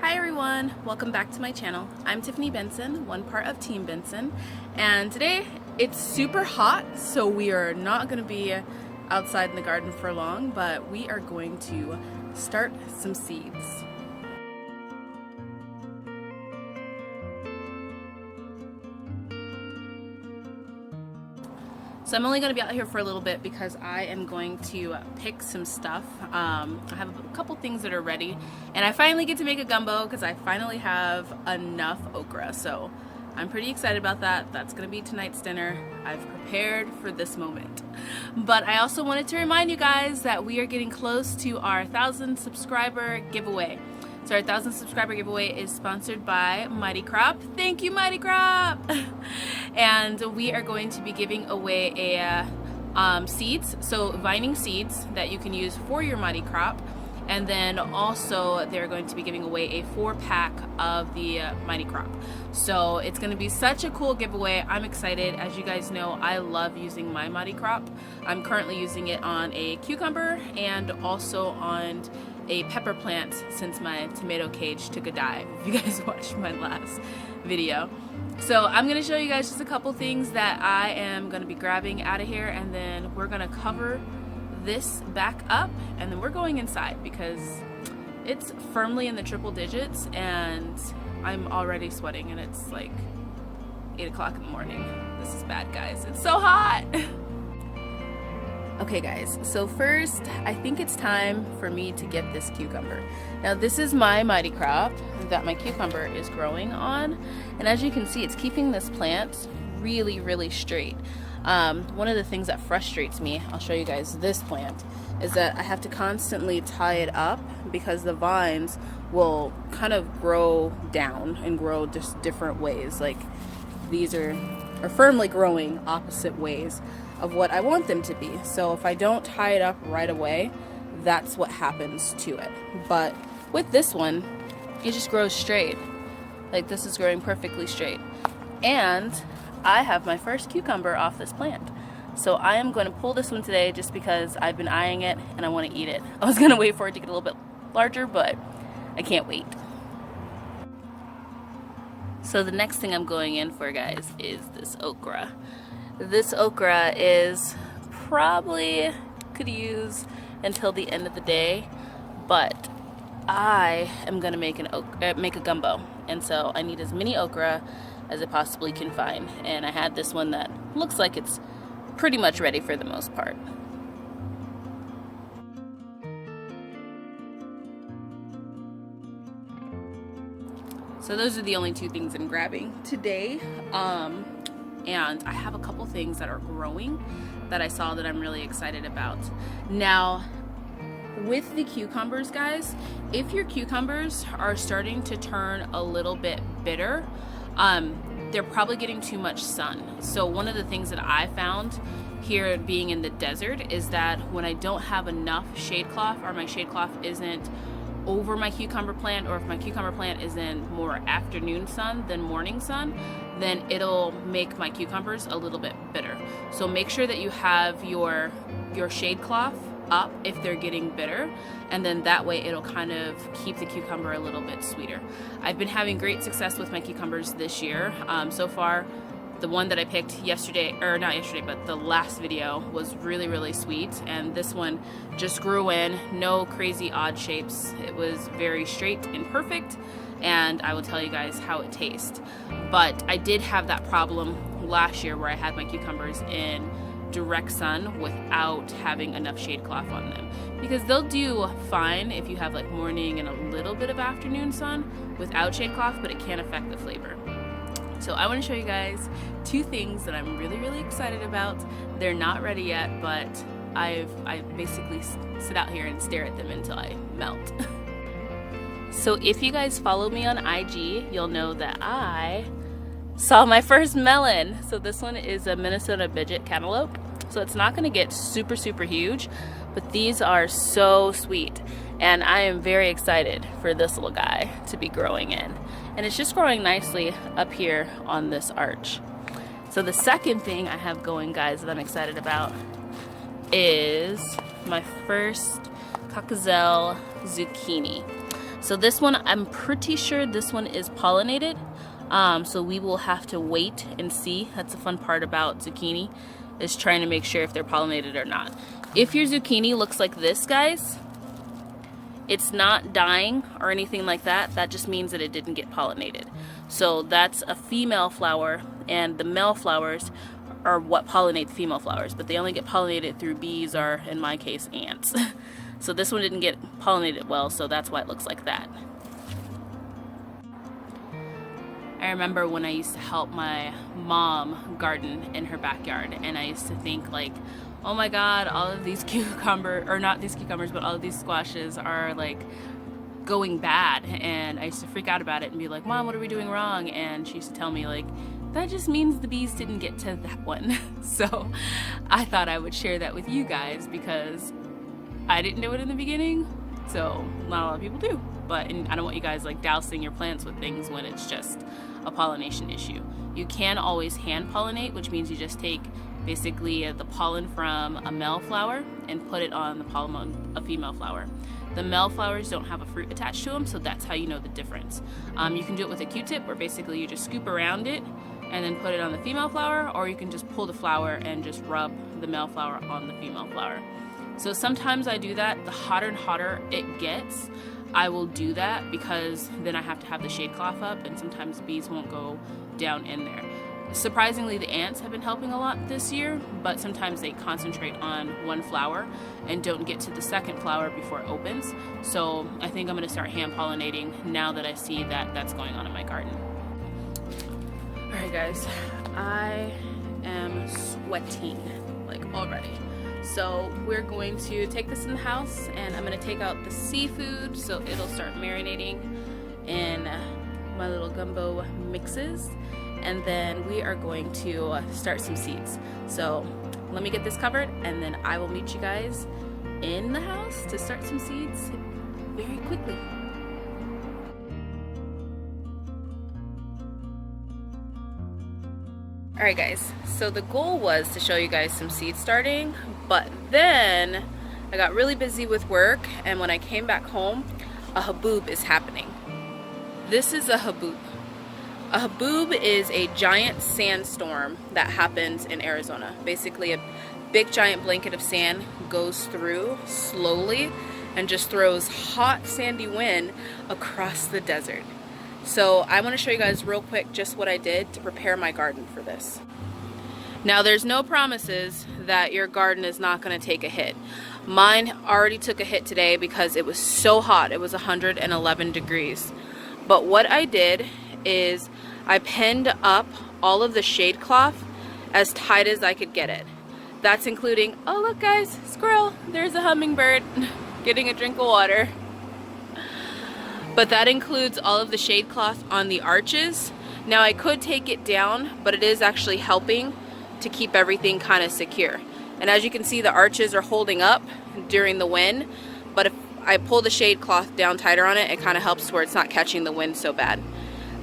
Hi everyone, welcome back to my channel. I'm Tiffany Benson, one part of Team Benson, and today it's super hot, so we are not going to be outside in the garden for long, but we are going to start some seeds. So I'm only going to be out here for a little bit because I am going to pick some stuff. I have a couple things that are ready, and I finally get to make a gumbo because I finally have enough okra. So I'm pretty excited about that. That's going to be tonight's dinner. I've prepared for this moment. But I also wanted to remind you guys that we are getting close to our 1,000 subscriber giveaway. So our 1,000 subscriber giveaway is sponsored by Mighty Crop. Thank you, Mighty Crop! And we are going to be giving away a seeds, so vining seeds that you can use for your Mighty Crop. And then also they're going to be giving away a 4-pack of the Mighty Crop. So it's going to be such a cool giveaway. I'm excited. As you guys know, I love using my Mighty Crop. I'm currently using it on a cucumber and also on a pepper plant since my tomato cage took a dive, if you guys watched my last video. So I'm going to show you guys just a couple things that I am going to be grabbing out of here, and then we're going to cover this back up, and then we're going inside because it's firmly in the triple digits and I'm already sweating and it's like 8 o'clock in the morning. This is bad, guys. It's so hot. Okay guys, so first I think it's time for me to get this cucumber. Now this is my Mighty Crop that my cucumber is growing on, and as you can see, it's keeping this plant really straight. One of the things that frustrates me, I'll show you guys this plant, is that I have to constantly tie it up because the vines will kind of grow down and grow just different ways. Like these are firmly growing opposite ways of what I want them to be. So if I don't tie it up right away, that's what happens to it. But with this one, it just grows straight. Like this is growing perfectly straight. And I have my first cucumber off this plant. So I am going to pull this one today just because I've been eyeing it and I want to eat it. I was going to wait for it to get a little bit larger, but I can't wait. So the next thing I'm going in for, guys, is this okra. This okra is probably could use until the end of the day, but I am going to make a gumbo, and so I need as many okra as I possibly can find. And I had this one that looks like it's pretty much ready for the most part. So those are the only two things I'm grabbing today. And I have a couple things that are growing that I saw that I'm really excited about. Now, with the cucumbers, guys, if your cucumbers are starting to turn a little bit bitter, they're probably getting too much sun. So one of the things that I found here being in the desert is that when I don't have enough shade cloth, or my shade cloth isn't over my cucumber plant, or if my cucumber plant is in more afternoon sun than morning sun, then it'll make my cucumbers a little bit bitter. So make sure that you have your shade cloth up if they're getting bitter, and then that way it'll kind of keep the cucumber a little bit sweeter. I've been having great success with my cucumbers this year. So far, the one that I picked yesterday, or not yesterday, but the last video, was really sweet, and this one just grew in, no crazy odd shapes. It was very straight and perfect, and I will tell you guys how it tastes. But I did have that problem last year where I had my cucumbers in direct sun without having enough shade cloth on them, because they'll do fine if you have like morning and a little bit of afternoon sun without shade cloth, but it can affect the flavor. So I want to show you guys two things that I'm really excited about. They're not ready yet, but I basically sit out here and stare at them until I melt. So if you guys follow me on IG, you'll know that I saw my first melon. So this one is a Minnesota Midget Cantaloupe. So it's not going to get super huge, but these are so sweet. And I am very excited for this little guy to be growing in. And it's just growing nicely up here on this arch. So the second thing I have going, guys, that I'm excited about is my first Cockazel zucchini. So this one, I'm pretty sure this one is pollinated. So we will have to wait and see. That's the fun part about zucchini, is trying to make sure if they're pollinated or not. If your zucchini looks like this, guys, it's not dying or anything like that. That just means that it didn't get pollinated. So that's a female flower, and the male flowers are what pollinate the female flowers, but they only get pollinated through bees or, in my case, ants. So this one didn't get pollinated well, so that's why it looks like that. I remember when I used to help my mom garden in her backyard, and I used to think like, oh my god, all of these cucumbers, or not these cucumbers, but all of these squashes are like going bad, and I used to freak out about it and be like, Mom, what are we doing wrong? And she used to tell me like, that just means the bees didn't get to that one. So I thought I would share that with you guys because I didn't know it in the beginning, so not a lot of people do. But I don't want you guys like dousing your plants with things when it's just a pollination issue. You can always hand pollinate, which means you just take basically the pollen from a male flower and put it on the pollen on a female flower. The male flowers don't have a fruit attached to them, so that's how you know the difference. You can do it with a Q-tip, where basically you just scoop around it and then put it on the female flower, or you can just pull the flower and just rub the male flower on the female flower. So sometimes I do that. The hotter and hotter it gets, I will do that, because then I have to have the shade cloth up, and sometimes bees won't go down in there. Surprisingly, the ants have been helping a lot this year, but sometimes they concentrate on one flower and don't get to the second flower before it opens. So I think I'm going to start hand pollinating now that I see that that's going on in my garden. Alright guys, I am sweating like already. So we're going to take this in the house, and I'm going to take out the seafood so it'll start marinating in my little gumbo mixes, and then we are going to start some seeds. So let me get this covered, and then I will meet you guys in the house to start some seeds very quickly. Alright guys, so the goal was to show you guys some seed starting, but then I got really busy with work, and when I came back home, a haboob is happening. This is a haboob. A haboob is a giant sandstorm that happens in Arizona. Basically a big giant blanket of sand goes through slowly and just throws hot sandy wind across the desert. So I want to show you guys real quick just what I did to prepare my garden for this. Now there's no promises that your garden is not going to take a hit. Mine already took a hit today because it was so hot. It was 111 degrees. But what I did is I pinned up all of the shade cloth as tight as I could get it. That's including, oh look guys, squirrel, there's a hummingbird getting a drink of water. But that includes all of the shade cloth on the arches. Now I could take it down, but it is actually helping to keep everything kind of secure. And as you can see, the arches are holding up during the wind, but if I pull the shade cloth down tighter on it, it kind of helps where it's not catching the wind so bad.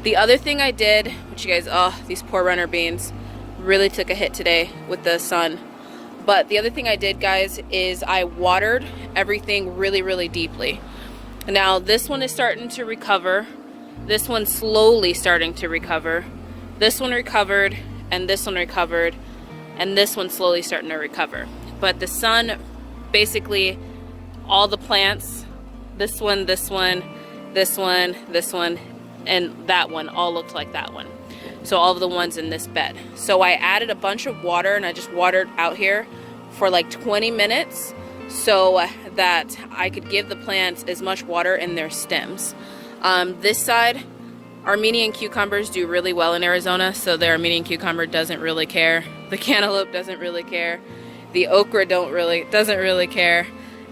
The other thing I did, which you guys, oh, these poor runner beans really took a hit today with the sun. But the other thing I did, guys, is I watered everything really, really deeply. Now this one is starting to recover. This one's slowly starting to recover. This one recovered, and this one recovered, and this one's slowly starting to recover. But the sun, basically, all the plants, this one, this one, this one, this one, and that one all looked like that one. So all of the ones in this bed. So I added a bunch of water, and I just watered out here for like 20 minutes so that I could give the plants as much water in their stems. This side, Armenian cucumbers do really well in Arizona, so the Armenian cucumber doesn't really care. The cantaloupe doesn't really care. The okra doesn't really care.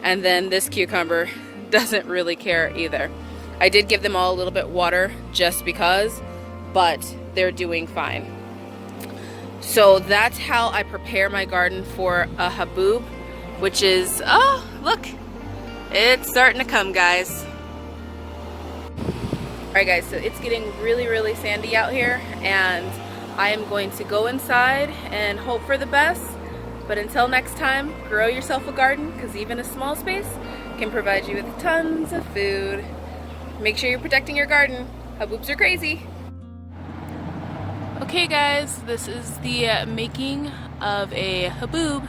And then this cucumber doesn't really care either. I did give them all a little bit water just because, but they're doing fine. So that's how I prepare my garden for a haboob, which is, oh, look, it's starting to come, guys. Alright guys, so it's getting really, really sandy out here, and I am going to go inside and hope for the best. But until next time, grow yourself a garden, because even a small space can provide you with tons of food. make sure you're protecting your garden. Haboobs are crazy. Okay guys, this is the making of a haboob